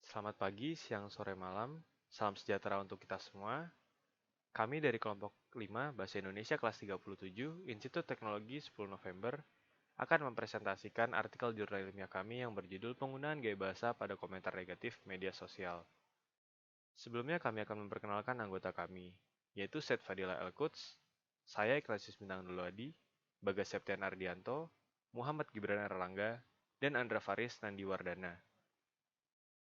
Selamat pagi, siang, sore, malam. Salam sejahtera untuk kita semua. Kami dari kelompok 5 Bahasa Indonesia kelas 37, Institut Teknologi 10 November, akan mempresentasikan artikel jurnal ilmiah kami yang berjudul Penggunaan Gaya Bahasa pada Komentar Negatif Media Sosial. Sebelumnya kami akan memperkenalkan anggota kami, yaitu Seth Fadila Elkuts, saya Ignatius Bintang Dulwadi, Bagas Septian Ardianto, Muhammad Gibran Erlangga, dan Andra Faris Nandiwardana.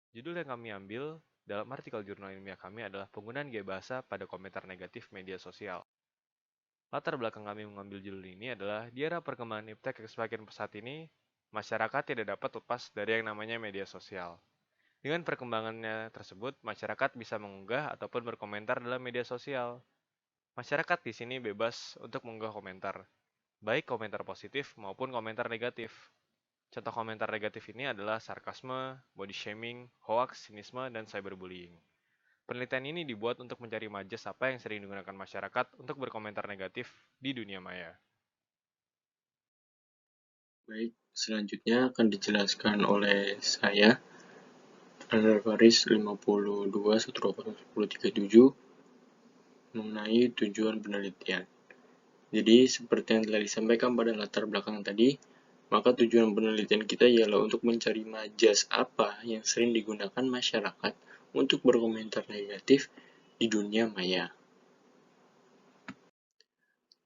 Judul yang kami ambil dalam artikel jurnal ilmiah kami adalah penggunaan gaya bahasa pada komentar negatif media sosial. Latar belakang kami mengambil judul ini adalah di era perkembangan iptek yang semakin pesat ini, masyarakat tidak dapat lepas dari yang namanya media sosial. Dengan perkembangannya tersebut, masyarakat bisa mengunggah ataupun berkomentar dalam media sosial. Masyarakat di sini bebas untuk mengunggah komentar, baik komentar positif maupun komentar negatif. Contoh komentar negatif ini adalah sarkasme, body shaming, hoax, sinisme, dan cyberbullying. Penelitian ini dibuat untuk mencari majas apa yang sering digunakan masyarakat untuk berkomentar negatif di dunia maya. Baik, selanjutnya akan dijelaskan oleh saya, Andra Faris 52 mengenai tujuan penelitian. Jadi, seperti yang telah disampaikan pada latar belakang tadi, maka tujuan penelitian kita ialah untuk mencari majas apa yang sering digunakan masyarakat untuk berkomentar negatif di dunia maya.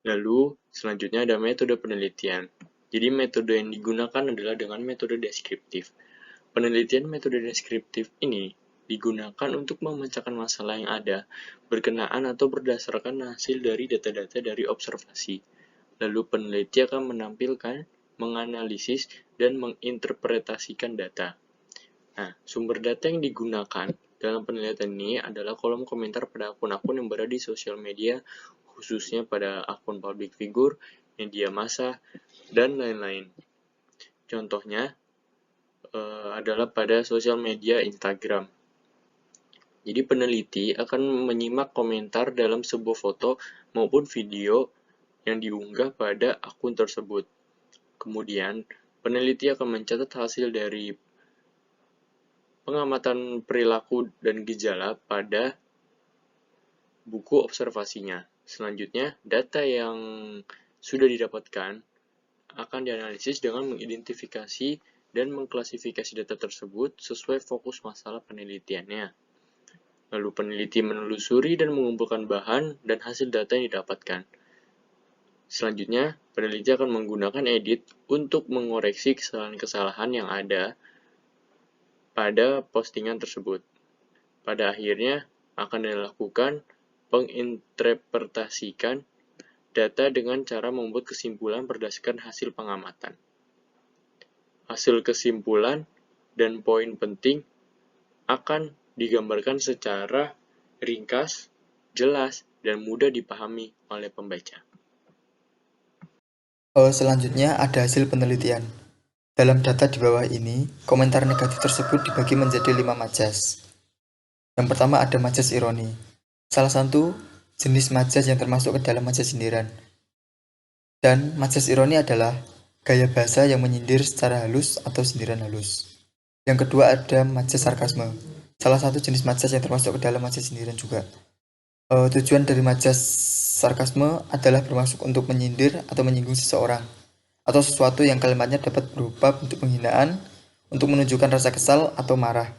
Lalu, selanjutnya ada metode penelitian. Jadi, metode yang digunakan adalah dengan metode deskriptif. Penelitian metode deskriptif ini digunakan untuk memecahkan masalah yang ada berkenaan atau berdasarkan hasil dari data-data dari observasi. Lalu peneliti akan menampilkan, menganalisis, dan menginterpretasikan data. Nah, sumber data yang digunakan dalam penelitian ini adalah kolom komentar pada akun-akun yang berada di sosial media, khususnya pada akun public figure, media massa, dan lain-lain. Contohnya, adalah pada sosial media Instagram. Jadi peneliti akan menyimak komentar dalam sebuah foto maupun video yang diunggah pada akun tersebut. Kemudian, peneliti akan mencatat hasil dari pengamatan perilaku dan gejala pada buku observasinya. Selanjutnya, data yang sudah didapatkan akan dianalisis dengan mengidentifikasi dan mengklasifikasi data tersebut sesuai fokus masalah penelitiannya. Lalu peneliti menelusuri dan mengumpulkan bahan dan hasil data yang didapatkan. Selanjutnya, peneliti akan menggunakan edit untuk mengoreksi kesalahan-kesalahan yang ada pada postingan tersebut. Pada akhirnya, akan dilakukan penginterpretasikan data dengan cara membuat kesimpulan berdasarkan hasil pengamatan. Hasil kesimpulan dan poin penting akan digambarkan secara ringkas, jelas, dan mudah dipahami oleh pembaca. Selanjutnya ada hasil penelitian. Dalam data di bawah ini, komentar negatif tersebut dibagi menjadi 5 majas. Yang pertama ada majas ironi. Salah satu jenis majas yang termasuk ke dalam majas sindiran. Dan majas ironi adalah gaya bahasa yang menyindir secara halus atau sindiran halus. Yang kedua ada majas sarkasme. Salah satu jenis majas yang termasuk ke dalam majas sindiran juga. Tujuan dari majas sarkasme adalah bermaksud untuk menyindir atau menyinggung seseorang atau sesuatu yang kalimatnya dapat berupa bentuk penghinaan untuk menunjukkan rasa kesal atau marah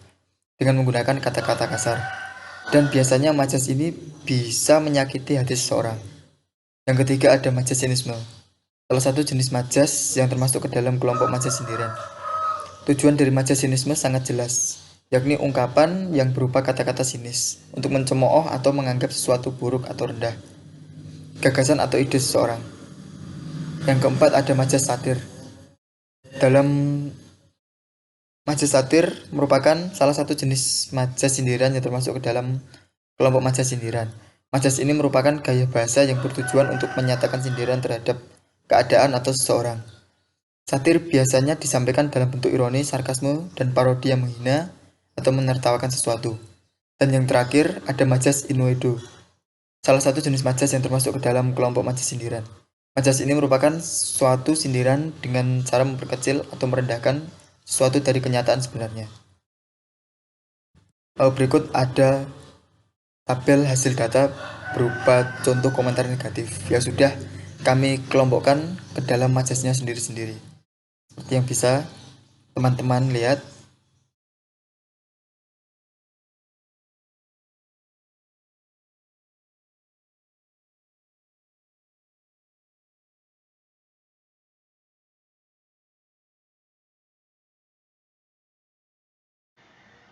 dengan menggunakan kata-kata kasar. Dan biasanya majas ini bisa menyakiti hati seseorang. Yang ketiga ada majas sinisme. Salah satu jenis majas yang termasuk ke dalam kelompok majas sindiran. Tujuan dari majas sinisme sangat jelas, yakni ungkapan yang berupa kata-kata sinis untuk mencemooh atau menganggap sesuatu buruk atau rendah, gagasan atau ide seseorang. Yang keempat ada majas satir. Dalam majas satir merupakan salah satu jenis majas sindiran yang termasuk ke dalam kelompok majas sindiran. Majas ini merupakan gaya bahasa yang bertujuan untuk menyatakan sindiran terhadap keadaan atau seseorang. Satir biasanya disampaikan dalam bentuk ironi, sarkasme, dan parodi yang menghina atau menertawakan sesuatu. Dan yang terakhir ada majas innuendo. Salah satu jenis majas yang termasuk ke dalam kelompok majas sindiran. Majas ini merupakan suatu sindiran dengan cara memperkecil atau merendahkan sesuatu dari kenyataan sebenarnya. Berikut ada tabel hasil data berupa contoh komentar negatif yang sudah kami kelompokkan ke dalam majasnya sendiri-sendiri. Seperti yang bisa teman-teman lihat.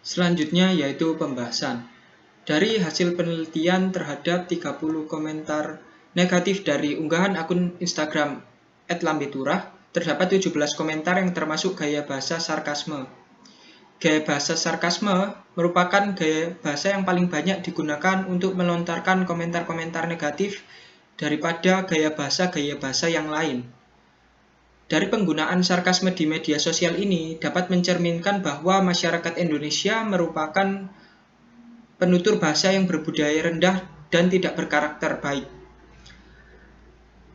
Selanjutnya yaitu pembahasan. Dari hasil penelitian terhadap 30 komentar negatif dari unggahan akun Instagram @lambeturah, terdapat 17 komentar yang termasuk gaya bahasa sarkasme. Gaya bahasa sarkasme merupakan gaya bahasa yang paling banyak digunakan untuk melontarkan komentar-komentar negatif daripada gaya bahasa yang lain. Dari penggunaan sarkasme di media sosial ini dapat mencerminkan bahwa masyarakat Indonesia merupakan penutur bahasa yang berbudaya rendah dan tidak berkarakter baik.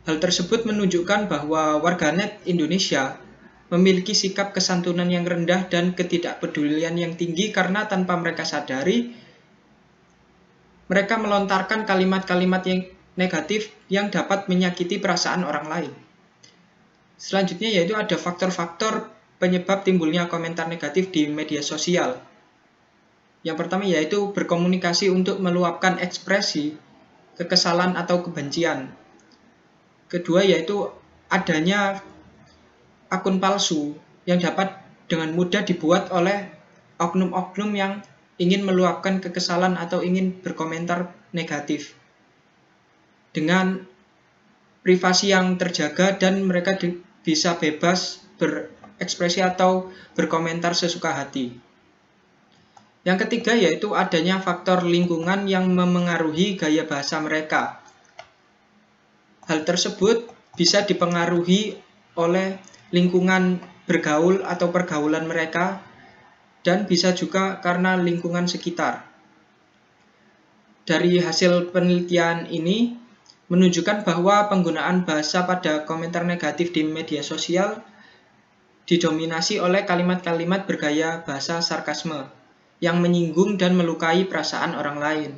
Hal tersebut menunjukkan bahwa warganet Indonesia memiliki sikap kesantunan yang rendah dan ketidakpedulian yang tinggi karena tanpa mereka sadari, mereka melontarkan kalimat-kalimat yang negatif yang dapat menyakiti perasaan orang lain. Selanjutnya yaitu ada faktor-faktor penyebab timbulnya komentar negatif di media sosial. Yang pertama yaitu berkomunikasi untuk meluapkan ekspresi, kekesalan atau kebencian. Kedua yaitu adanya akun palsu yang dapat dengan mudah dibuat oleh oknum-oknum yang ingin meluapkan kekesalan atau ingin berkomentar negatif. Dengan privasi yang terjaga dan mereka bisa bebas berekspresi atau berkomentar sesuka hati. Yang ketiga yaitu adanya faktor lingkungan yang memengaruhi gaya bahasa mereka. Hal tersebut bisa dipengaruhi oleh lingkungan bergaul atau pergaulan mereka dan bisa juga karena lingkungan sekitar. Dari hasil penelitian ini menunjukkan bahwa penggunaan bahasa pada komentar negatif di media sosial didominasi oleh kalimat-kalimat bergaya bahasa sarkasme yang menyinggung dan melukai perasaan orang lain.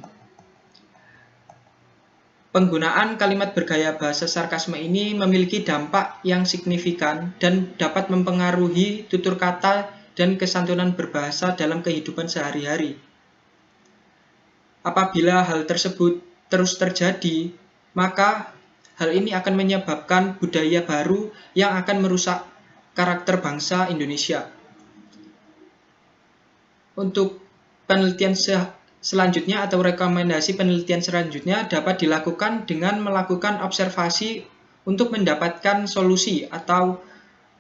Penggunaan kalimat bergaya bahasa sarkasme ini memiliki dampak yang signifikan dan dapat mempengaruhi tutur kata dan kesantunan berbahasa dalam kehidupan sehari-hari. Apabila hal tersebut terus terjadi, maka hal ini akan menyebabkan budaya baru yang akan merusak karakter bangsa Indonesia. Untuk penelitian selanjutnya atau rekomendasi penelitian selanjutnya dapat dilakukan dengan melakukan observasi untuk mendapatkan solusi atau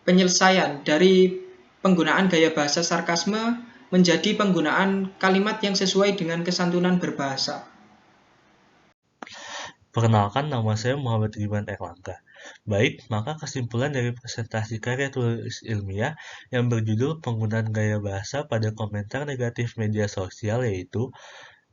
penyelesaian dari penggunaan gaya bahasa sarkasme menjadi penggunaan kalimat yang sesuai dengan kesantunan berbahasa. Perkenalkan, nama saya Muhammad Riban Erlangga. Baik, maka kesimpulan dari presentasi karya tulis ilmiah yang berjudul Penggunaan Gaya Bahasa pada Komentar Negatif Media Sosial yaitu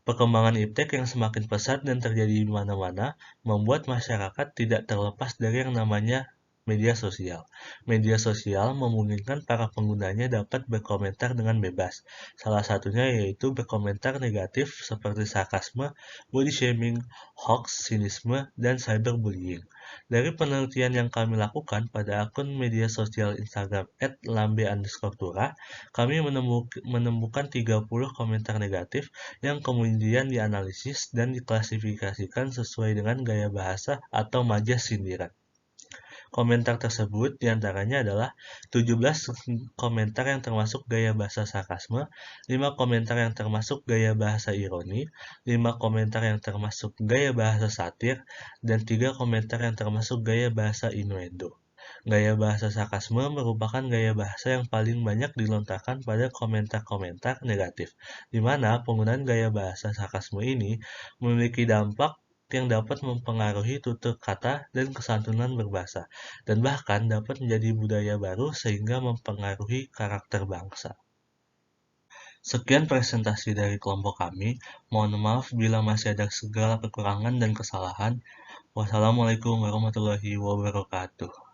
perkembangan iptek yang semakin pesat dan terjadi di mana-mana membuat masyarakat tidak terlepas dari yang namanya media sosial. Media sosial memungkinkan para penggunanya dapat berkomentar dengan bebas. Salah satunya yaitu berkomentar negatif seperti sarkasme, body shaming, hoax, sinisme, dan cyberbullying. Dari penelitian yang kami lakukan pada akun media sosial Instagram @lambe_turah, kami menemukan 30 komentar negatif yang kemudian dianalisis dan diklasifikasikan sesuai dengan gaya bahasa atau majas sindiran. Komentar tersebut diantaranya adalah 17 komentar yang termasuk gaya bahasa sarkasme, 5 komentar yang termasuk gaya bahasa ironi, 5 komentar yang termasuk gaya bahasa satir, dan 3 komentar yang termasuk gaya bahasa innuendo. Gaya bahasa sarkasme merupakan gaya bahasa yang paling banyak dilontarkan pada komentar-komentar negatif, di mana penggunaan gaya bahasa sarkasme ini memiliki dampak yang dapat mempengaruhi tutur kata dan kesantunan berbahasa, dan bahkan dapat menjadi budaya baru sehingga mempengaruhi karakter bangsa. Sekian presentasi dari kelompok kami. Mohon maaf bila masih ada segala kekurangan dan kesalahan. Wassalamualaikum warahmatullahi wabarakatuh.